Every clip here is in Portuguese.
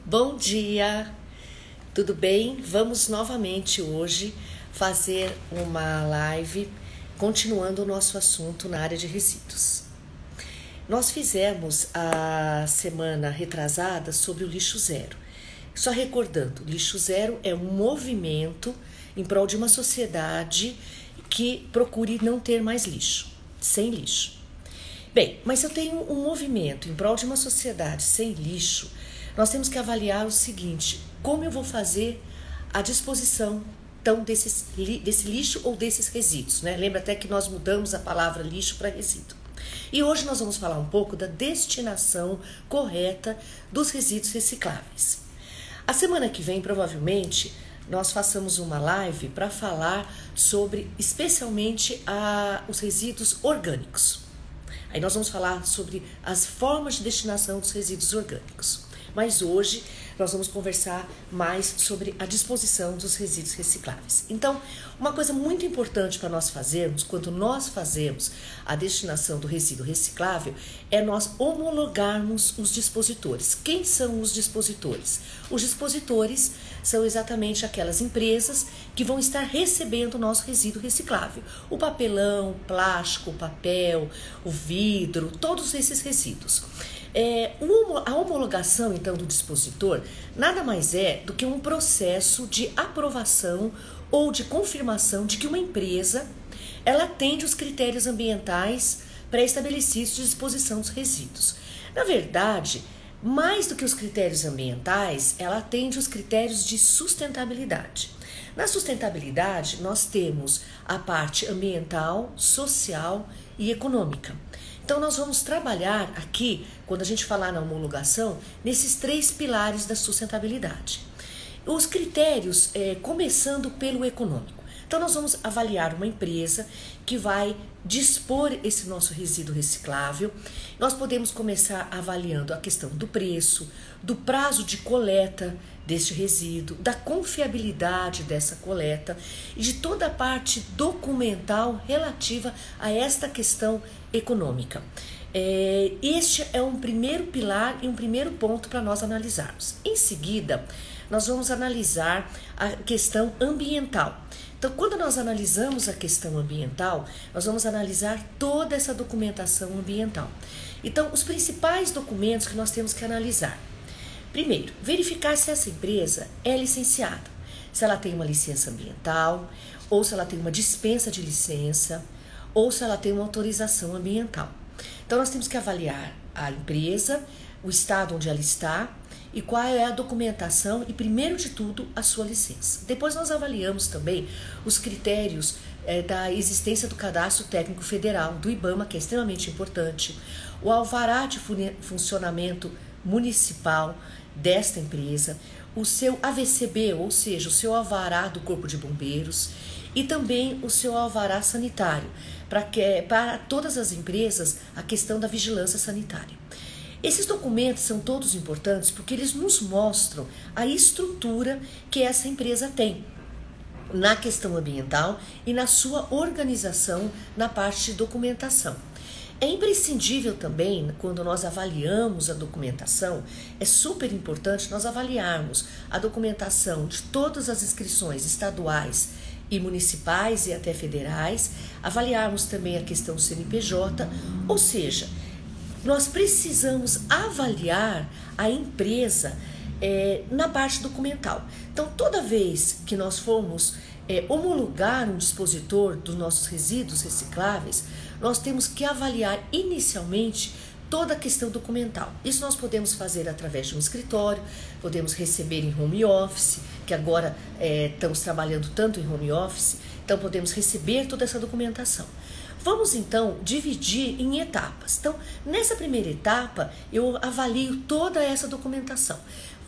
Bom dia, tudo bem? Vamos novamente hoje fazer uma live continuando o nosso assunto na área de resíduos. Nós fizemos a semana retrasada sobre o lixo zero. Só recordando, lixo zero é um movimento em prol de uma sociedade que procure não ter mais lixo, sem lixo. Bem, mas se eu tenho um movimento em prol de uma sociedade sem lixo, nós temos que avaliar o seguinte: como eu vou fazer a disposição então, desse lixo ou desses resíduos, né? Lembra até que nós mudamos a palavra lixo para resíduo. E hoje nós vamos falar um pouco da destinação correta dos resíduos recicláveis. A semana que vem, provavelmente, nós façamos uma live para falar sobre, especialmente, os resíduos orgânicos. Aí nós vamos falar sobre as formas de destinação dos resíduos orgânicos. Mas hoje nós vamos conversar mais sobre a disposição dos resíduos recicláveis. Então, uma coisa muito importante para nós fazermos, quando nós fazemos a destinação do resíduo reciclável, é nós homologarmos os dispositores. Quem são os dispositores? Os dispositores são exatamente aquelas empresas que vão estar recebendo o nosso resíduo reciclável. O papelão, o plástico, o papel, o vidro, todos esses resíduos. A homologação, então, do dispositor nada mais é do que um processo de aprovação ou de confirmação de que uma empresa ela atende os critérios ambientais pré-estabelecidos de disposição dos resíduos. Na verdade, mais do que os critérios ambientais, ela atende os critérios de sustentabilidade. Na sustentabilidade, nós temos a parte ambiental, social e econômica. Então, nós vamos trabalhar aqui, quando a gente falar na homologação, nesses 3 pilares da sustentabilidade. Os critérios, começando pelo econômico. Então, nós vamos avaliar uma empresa que vai dispor esse nosso resíduo reciclável. Nós podemos começar avaliando a questão do preço, do prazo de coleta deste resíduo, da confiabilidade dessa coleta e de toda a parte documental relativa a esta questão econômica. Este é um primeiro pilar e um primeiro ponto para nós analisarmos. Em seguida, nós vamos analisar a questão ambiental. Então, quando nós analisamos a questão ambiental, nós vamos analisar toda essa documentação ambiental. Então, os principais documentos que nós temos que analisar. Primeiro, verificar se essa empresa é licenciada, se ela tem uma licença ambiental, ou se ela tem uma dispensa de licença, ou se ela tem uma autorização ambiental. Então, nós temos que avaliar a empresa, o estado onde ela está e qual é a documentação e, primeiro de tudo, a sua licença. Depois nós avaliamos também os critérios da existência do Cadastro Técnico Federal, do IBAMA, que é extremamente importante, o alvará de funcionamento municipal desta empresa, o seu AVCB, ou seja, o seu alvará do Corpo de Bombeiros e também o seu alvará sanitário, para todas as empresas a questão da vigilância sanitária. Esses documentos são todos importantes porque eles nos mostram a estrutura que essa empresa tem na questão ambiental e na sua organização na parte de documentação. É imprescindível também, quando nós avaliamos a documentação, é super importante nós avaliarmos a documentação de todas as inscrições estaduais e municipais e até federais, avaliarmos também a questão do CNPJ, ou seja, nós precisamos avaliar a empresa na parte documental. Então, toda vez que nós formos homologar um dispositor dos nossos resíduos recicláveis, nós temos que avaliar inicialmente toda a questão documental. Isso nós podemos fazer através de um escritório, podemos receber em home office, que agora estamos trabalhando tanto em home office, então podemos receber toda essa documentação. Vamos então dividir em etapas. Então, nessa primeira etapa, eu avalio toda essa documentação.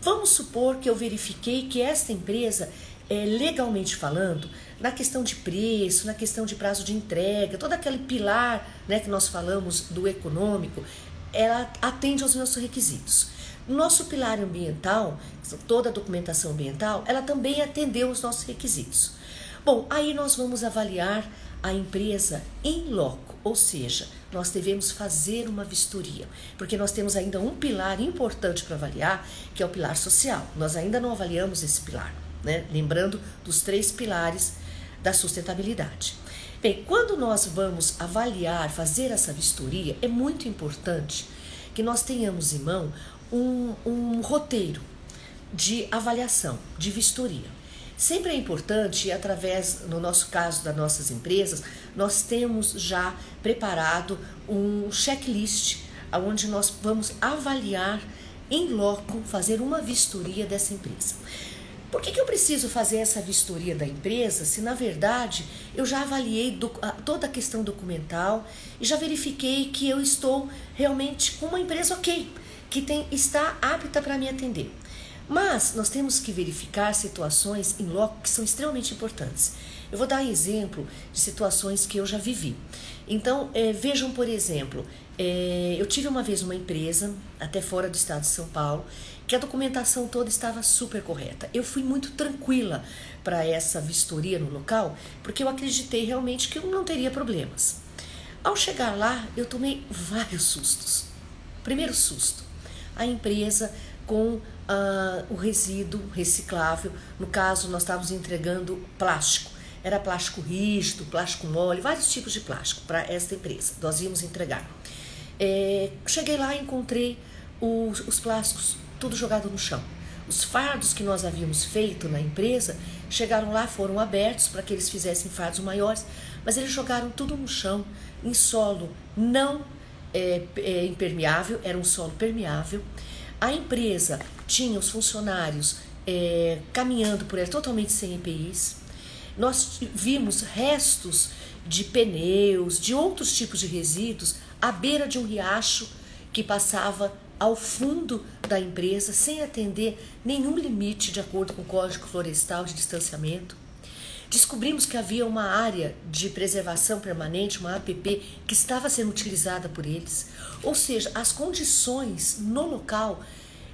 Vamos supor que eu verifiquei que esta empresa, legalmente falando, na questão de preço, na questão de prazo de entrega, todo aquele pilar, né, que nós falamos do econômico, ela atende aos nossos requisitos. Nosso pilar ambiental, toda a documentação ambiental, ela também atendeu aos nossos requisitos. Bom, aí nós vamos avaliar a empresa em loco, Ou seja, nós devemos fazer uma vistoria, porque nós temos ainda um pilar importante para avaliar, que é o pilar social. Nós ainda não avaliamos esse pilar, né? Lembrando dos 3 pilares da sustentabilidade. Bem, quando nós vamos avaliar, fazer essa vistoria, é muito importante que nós tenhamos em mão um roteiro de avaliação, de vistoria. Sempre é importante, através, no nosso caso, das nossas empresas, nós temos já preparado um checklist, onde nós vamos avaliar em loco, fazer uma vistoria dessa empresa. Por que eu preciso fazer essa vistoria da empresa se, na verdade, eu já avaliei toda a questão documental e já verifiquei que eu estou realmente com uma empresa ok, que está apta para me atender? Mas nós temos que verificar situações em loco que são extremamente importantes. Eu vou dar um exemplo de situações que eu já vivi. Então, vejam, por exemplo, eu tive uma vez uma empresa, até fora do estado de São Paulo, que a documentação toda estava super correta. Eu fui muito tranquila para essa vistoria no local, porque eu acreditei realmente que eu não teria problemas. Ao chegar lá, eu tomei vários sustos. Primeiro susto, a empresa com o resíduo reciclável. No caso, nós estávamos entregando plástico. Era plástico rígido, plástico mole, vários tipos de plástico para esta empresa. Nós íamos entregar. Cheguei lá e encontrei os plásticos tudo jogado no chão. Os fardos que nós havíamos feito na empresa chegaram lá, foram abertos para que eles fizessem fardos maiores, mas eles jogaram tudo no chão, em solo não impermeável, era um solo permeável. A empresa tinha os funcionários caminhando por ela totalmente sem EPIs. Nós vimos restos de pneus, de outros tipos de resíduos, à beira de um riacho que passava ao fundo da empresa, sem atender nenhum limite de acordo com o Código Florestal de distanciamento. Descobrimos que havia uma área de preservação permanente, uma APP, que estava sendo utilizada por eles. Ou seja, as condições no local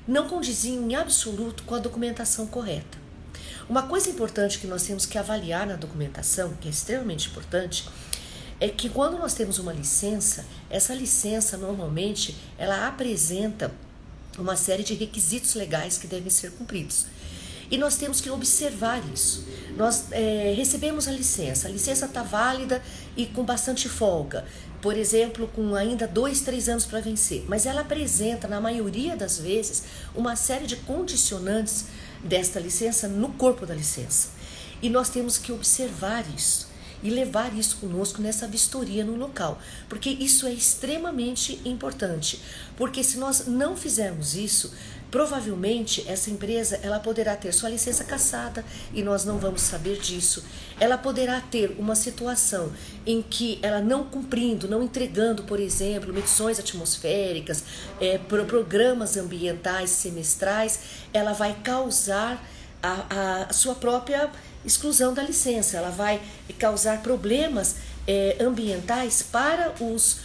não condiziam em absoluto com a documentação correta. Uma coisa importante que nós temos que avaliar na documentação, que é extremamente importante, é que quando nós temos uma licença, essa licença normalmente ela apresenta uma série de requisitos legais que devem ser cumpridos. E nós temos que observar isso. Nós recebemos a licença está válida e com bastante folga, por exemplo, com ainda 2, 3 anos para vencer, mas ela apresenta, na maioria das vezes, uma série de condicionantes desta licença no corpo da licença. E nós temos que observar isso e levar isso conosco nessa vistoria no local, porque isso é extremamente importante, porque se nós não fizermos isso, provavelmente essa empresa ela poderá ter sua licença cassada e nós não vamos saber disso. Ela poderá ter uma situação em que ela não cumprindo, não entregando, por exemplo, medições atmosféricas, programas ambientais semestrais, ela vai causar a sua própria exclusão da licença, ela vai causar problemas ambientais para os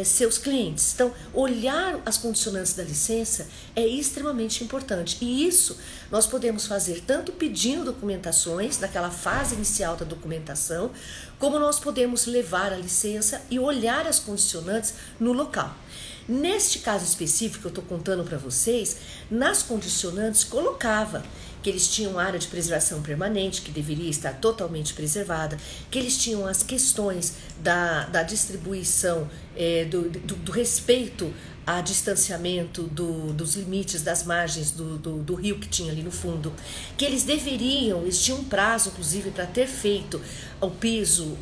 seus clientes. Então, olhar as condicionantes da licença é extremamente importante. E isso nós podemos fazer tanto pedindo documentações, naquela fase inicial da documentação, como nós podemos levar a licença e olhar as condicionantes no local. Neste caso específico que eu estou contando para vocês, nas condicionantes colocava que eles tinham área de preservação permanente, que deveria estar totalmente preservada, que eles tinham as questões da distribuição, do respeito a distanciamento dos limites das margens do rio que tinha ali no fundo, que eles tinham um prazo, inclusive, para ter feito o piso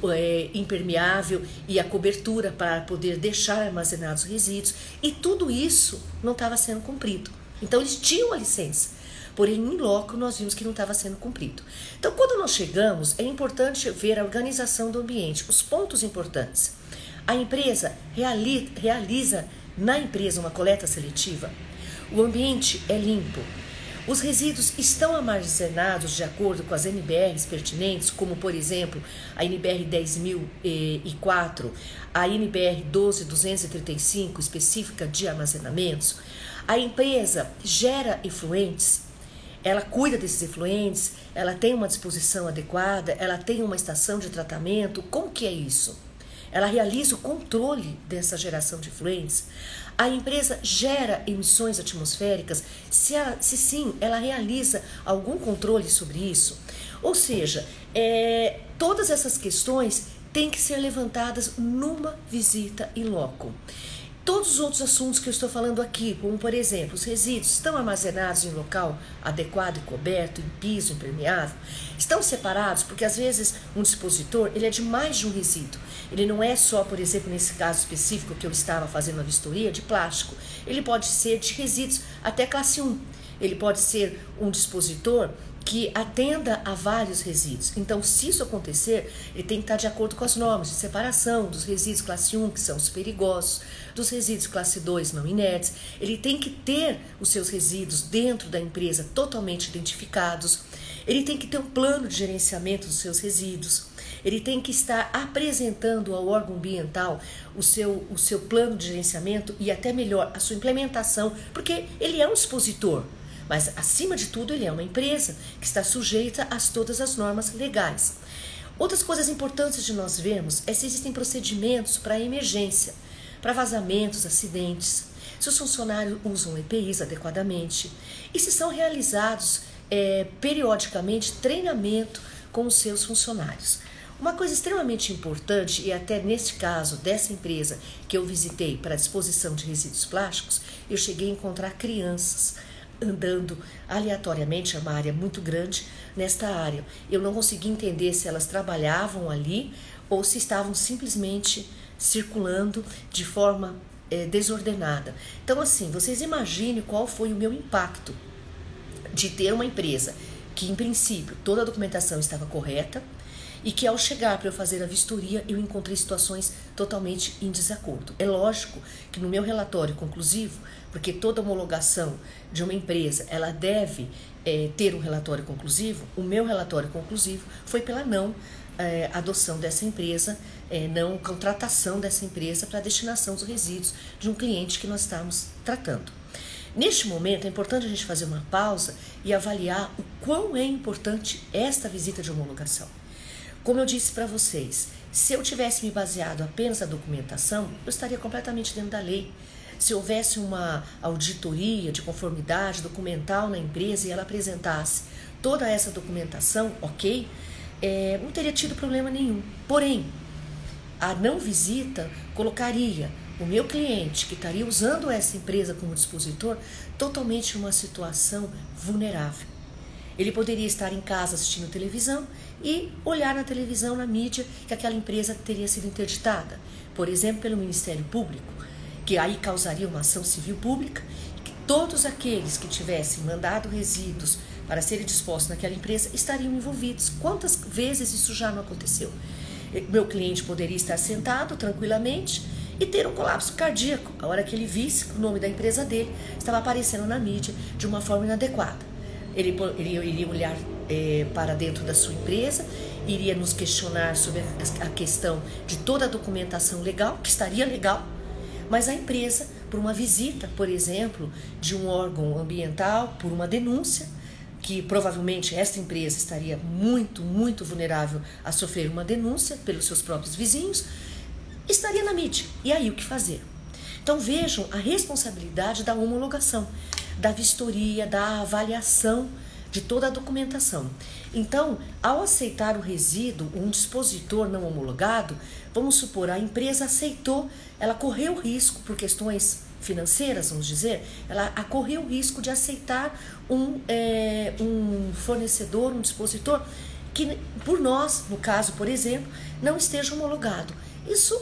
impermeável e a cobertura para poder deixar armazenados resíduos, e tudo isso não estava sendo cumprido. Então, eles tinham a licença, porém, em loco, nós vimos que não estava sendo cumprido. Então, quando nós chegamos, é importante ver a organização do ambiente, os pontos importantes. A empresa realiza na empresa uma coleta seletiva, o ambiente é limpo, os resíduos estão armazenados de acordo com as NBRs pertinentes, como, por exemplo, a NBR 10.004, a NBR 12.235, específica de armazenamentos. A empresa gera efluentes, ela cuida desses efluentes, ela tem uma disposição adequada, ela tem uma estação de tratamento. Como que é isso? ela realiza o controle dessa geração de efluentes? A empresa gera emissões atmosféricas? Se sim, ela realiza algum controle sobre isso? Ou seja, todas essas questões têm que ser levantadas numa visita in loco. Todos os outros assuntos que eu estou falando aqui, como por exemplo, os resíduos estão armazenados em local adequado e coberto, em piso impermeável, estão separados, porque às vezes um dispositor ele é de mais de um resíduo. Ele não é só, por exemplo, nesse caso específico que eu estava fazendo a vistoria, de plástico. Ele pode ser de resíduos até classe 1. Ele pode ser um dispositor que atenda a vários resíduos. Então, se isso acontecer, ele tem que estar de acordo com as normas de separação dos resíduos classe 1, que são os perigosos, dos resíduos classe 2, não inertes. Ele tem que ter os seus resíduos dentro da empresa totalmente identificados. Ele tem que ter um plano de gerenciamento dos seus resíduos. Ele tem que estar apresentando ao órgão ambiental o seu plano de gerenciamento e até melhor, a sua implementação, porque ele é um dispositor. Mas, acima de tudo, ele é uma empresa que está sujeita a todas as normas legais. Outras coisas importantes de nós vermos é se existem procedimentos para emergência, para vazamentos, acidentes, se os funcionários usam EPIs adequadamente e se são realizados periodicamente treinamento com os seus funcionários. Uma coisa extremamente importante, e até neste caso dessa empresa que eu visitei para a disposição de resíduos plásticos, eu cheguei a encontrar crianças andando aleatoriamente, é uma área muito grande nesta área. Eu não consegui entender se elas trabalhavam ali ou se estavam simplesmente circulando de forma desordenada. Então, assim, vocês imaginem qual foi o meu impacto de ter uma empresa que, em princípio, toda a documentação estava correta e que, ao chegar para eu fazer a vistoria, eu encontrei situações totalmente em desacordo. É lógico que no meu relatório conclusivo, porque toda homologação de uma empresa, ela deve ter um relatório conclusivo, o meu relatório conclusivo foi pela não adoção dessa empresa, não contratação dessa empresa para a destinação dos resíduos de um cliente que nós estamos tratando. Neste momento, é importante a gente fazer uma pausa e avaliar o quão é importante esta visita de homologação. Como eu disse para vocês, se eu tivesse me baseado apenas na documentação, eu estaria completamente dentro da lei. Se houvesse uma auditoria de conformidade documental na empresa e ela apresentasse toda essa documentação, ok, não teria tido problema nenhum. Porém, a não visita colocaria o meu cliente, que estaria usando essa empresa como dispositor, totalmente em uma situação vulnerável. Ele poderia estar em casa assistindo televisão e olhar na televisão, na mídia, que aquela empresa teria sido interditada, por exemplo, pelo Ministério Público, que aí causaria uma ação civil pública, que todos aqueles que tivessem mandado resíduos para serem dispostos naquela empresa estariam envolvidos. Quantas vezes isso já não aconteceu? Meu cliente poderia estar sentado tranquilamente e ter um colapso cardíaco, a hora que ele visse que o nome da empresa dele estava aparecendo na mídia de uma forma inadequada. Ele iria olhar para dentro da sua empresa, iria nos questionar sobre a questão de toda a documentação legal, que estaria legal, mas a empresa, por uma visita, por exemplo, de um órgão ambiental, por uma denúncia, que provavelmente esta empresa estaria muito, muito vulnerável a sofrer uma denúncia pelos seus próprios vizinhos, estaria na mídia. E aí o que fazer? Então vejam a responsabilidade da homologação, da vistoria, da avaliação de toda a documentação. Então, ao aceitar o resíduo, um dispositor não homologado, vamos supor, a empresa aceitou, ela correu o risco, por questões financeiras, vamos dizer, ela correu o risco de aceitar um fornecedor, um dispositor, que por nós, no caso, por exemplo, não esteja homologado. Isso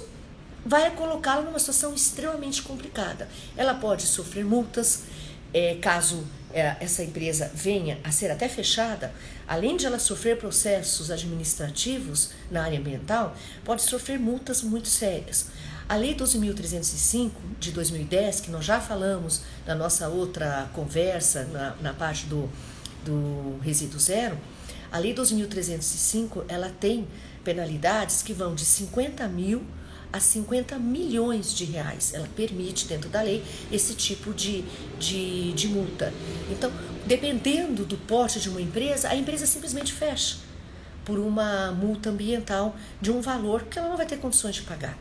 vai colocá-la numa situação extremamente complicada. Ela pode sofrer multas, caso essa empresa venha a ser até fechada, além de ela sofrer processos administrativos na área ambiental, pode sofrer multas muito sérias. A Lei 12.305 de 2010, que nós já falamos na nossa outra conversa, na parte do resíduo zero, a Lei 12.305, ela tem penalidades que vão de 50 mil a 50 milhões de reais. Ela permite, dentro da lei, esse tipo de multa. Então, dependendo do porte de uma empresa, a empresa simplesmente fecha. por uma multa ambiental de um valor que ela não vai ter condições de pagar.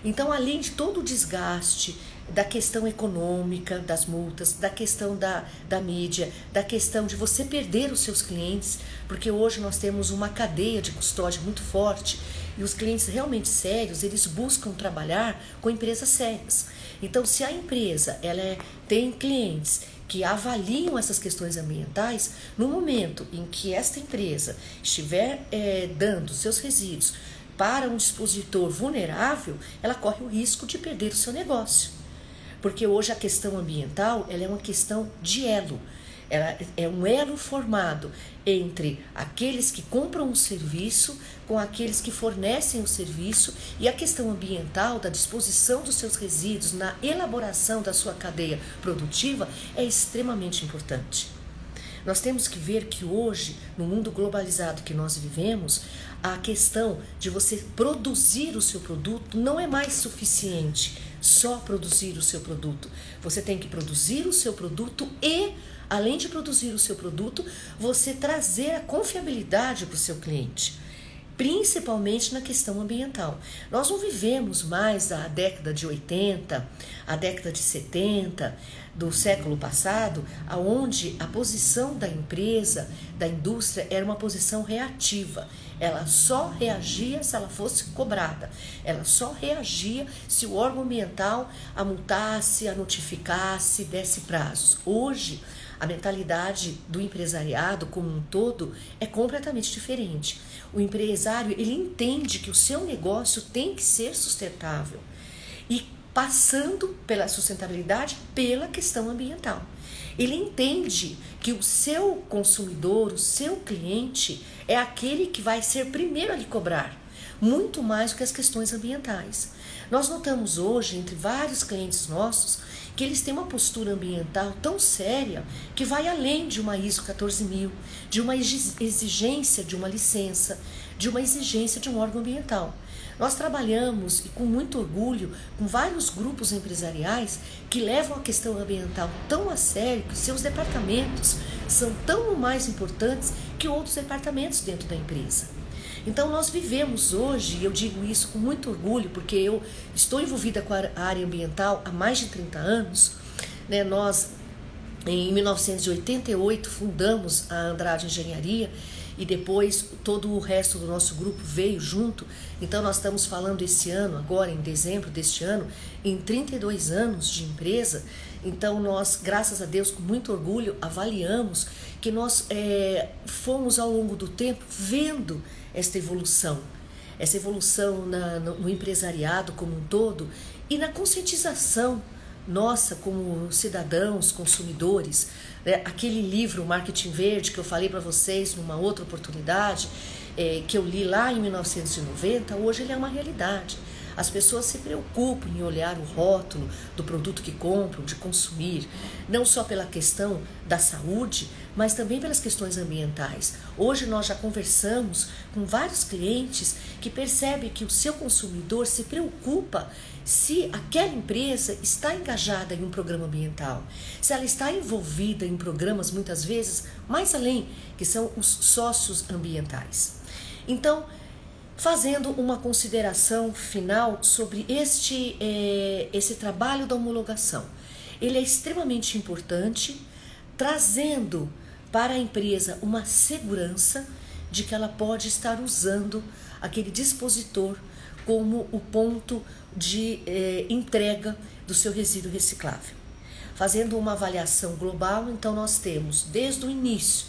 Então, além de todo o desgaste da questão econômica das multas, da questão da mídia, da questão de você perder os seus clientes, porque hoje nós temos uma cadeia de custódia muito forte e os clientes realmente sérios, eles buscam trabalhar com empresas sérias. Então, se a empresa tem clientes que avaliam essas questões ambientais, no momento em que esta empresa estiver dando seus resíduos para um dispositor vulnerável, ela corre o risco de perder o seu negócio. Porque hoje a questão ambiental ela é uma questão de elo. Ela é um elo formado entre aqueles que compram o serviço com aqueles que fornecem o serviço, e a questão ambiental da disposição dos seus resíduos na elaboração da sua cadeia produtiva é extremamente importante. Nós temos que ver que hoje, no mundo globalizado que nós vivemos, a questão de você produzir o seu produto não é mais suficiente só produzir o seu produto. Você tem que produzir o seu produto e, além de produzir o seu produto, você trazer a confiabilidade para o seu cliente, principalmente na questão ambiental. Nós não vivemos mais a década de 80, a década de 70 do século passado, onde a posição da empresa, da indústria, era uma posição reativa. Ela só reagia se ela fosse cobrada. Ela só reagia se o órgão ambiental a multasse, a notificasse, desse prazos. Hoje, a mentalidade do empresariado como um todo é completamente diferente. O empresário, ele entende que o seu negócio tem que ser sustentável e passando pela sustentabilidade, pela questão ambiental. Ele entende que o seu consumidor, o seu cliente, é aquele que vai ser primeiro a lhe cobrar, muito mais do que as questões ambientais. Nós notamos hoje, entre vários clientes nossos, que eles têm uma postura ambiental tão séria que vai além de uma ISO 14000, de uma exigência de uma licença, de uma exigência de um órgão ambiental. Nós trabalhamos, e com muito orgulho, com vários grupos empresariais que levam a questão ambiental tão a sério que seus departamentos são tão mais importantes que outros departamentos dentro da empresa. Então nós vivemos hoje, e eu digo isso com muito orgulho, porque eu estou envolvida com a área ambiental há mais de 30 anos, né? Nós, em 1988, fundamos a Andrade Engenharia, e depois todo o resto do nosso grupo veio junto. Então nós estamos falando esse ano, agora em dezembro deste ano, em 32 anos de empresa. Então nós, graças a Deus, com muito orgulho, avaliamos que nós fomos ao longo do tempo vendo essa evolução no empresariado como um todo e na conscientização nossa como cidadãos, consumidores. Aquele livro Marketing Verde que eu falei para vocês numa outra oportunidade, que eu li lá em 1990, hoje ele é uma realidade. As pessoas se preocupam em olhar o rótulo do produto que compram, de consumir, não só pela questão da saúde, mas também pelas questões ambientais. Hoje nós já conversamos com vários clientes que percebem que o seu consumidor se preocupa se aquela empresa está engajada em um programa ambiental, se ela está envolvida em programas, muitas vezes, mais além, que são os sócios ambientais. Então, fazendo uma consideração final sobre esse trabalho da homologação. Ele é extremamente importante, trazendo para a empresa uma segurança de que ela pode estar usando aquele dispositor como o ponto de entrega do seu resíduo reciclável. Fazendo uma avaliação global, então nós temos, desde o início,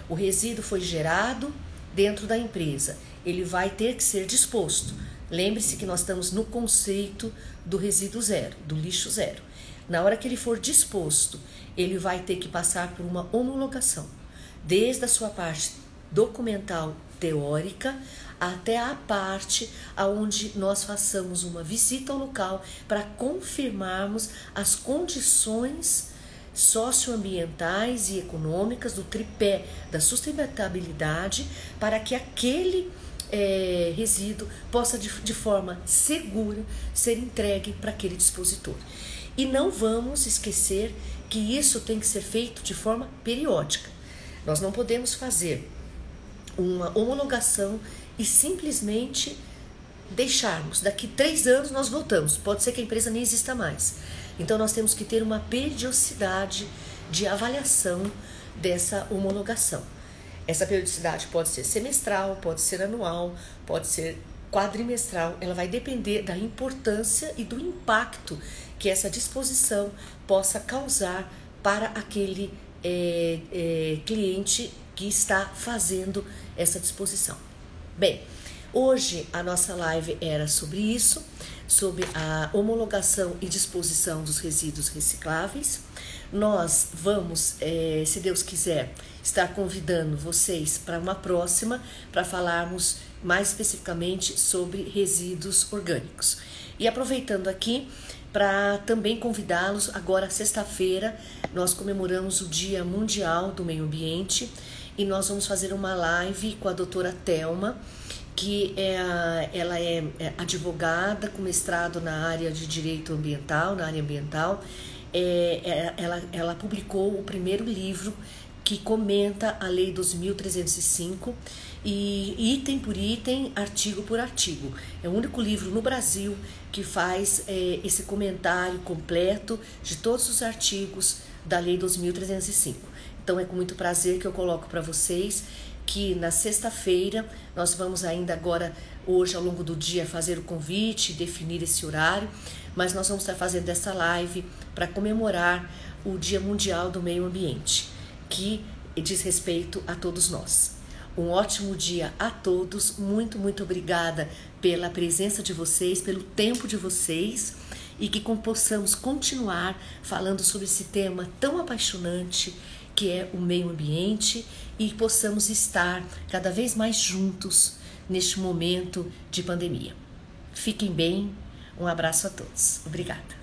o resíduo foi gerado dentro da empresa, ele vai ter que ser disposto. Lembre-se que nós estamos no conceito do resíduo zero, do lixo zero. Na hora que ele for disposto, ele vai ter que passar por uma homologação, desde a sua parte documental teórica até a parte onde nós façamos uma visita ao local para confirmarmos as condições socioambientais e econômicas do tripé da sustentabilidade para que aquele resíduo possa de forma segura ser entregue para aquele dispositor. E não vamos esquecer que isso tem que ser feito de forma periódica. Nós não podemos fazer uma homologação e simplesmente deixarmos. Daqui 3 anos nós voltamos. Pode ser que a empresa nem exista mais. Então nós temos que ter uma periodicidade de avaliação dessa homologação. Essa periodicidade pode ser semestral, pode ser anual, pode ser quadrimestral. Ela vai depender da importância e do impacto que essa disposição possa causar para aquele cliente que está fazendo essa disposição. Bem, hoje a nossa live era sobre isso, sobre a homologação e disposição dos resíduos recicláveis. Nós vamos, se Deus quiser, estar convidando vocês para uma próxima, para falarmos mais especificamente sobre resíduos orgânicos. E aproveitando aqui, para também convidá-los, agora sexta-feira, nós comemoramos o Dia Mundial do Meio Ambiente e nós vamos fazer uma live com a doutora Thelma, que ela é advogada com mestrado na área de direito ambiental, na área ambiental. Ela publicou o primeiro livro que comenta a Lei 12.305 e item por item, artigo por artigo. É o único livro no Brasil que faz esse comentário completo de todos os artigos da Lei 12.305. Então é com muito prazer que eu coloco para vocês que na sexta-feira nós vamos ainda agora, hoje ao longo do dia, fazer o convite, definir esse horário, mas nós vamos estar fazendo essa live para comemorar o Dia Mundial do Meio Ambiente, que diz respeito a todos nós. Um ótimo dia a todos, muito obrigada pela presença de vocês, pelo tempo de vocês e que possamos continuar falando sobre esse tema tão apaixonante que é o meio ambiente e possamos estar cada vez mais juntos neste momento de pandemia. Fiquem bem, um abraço a todos. Obrigada.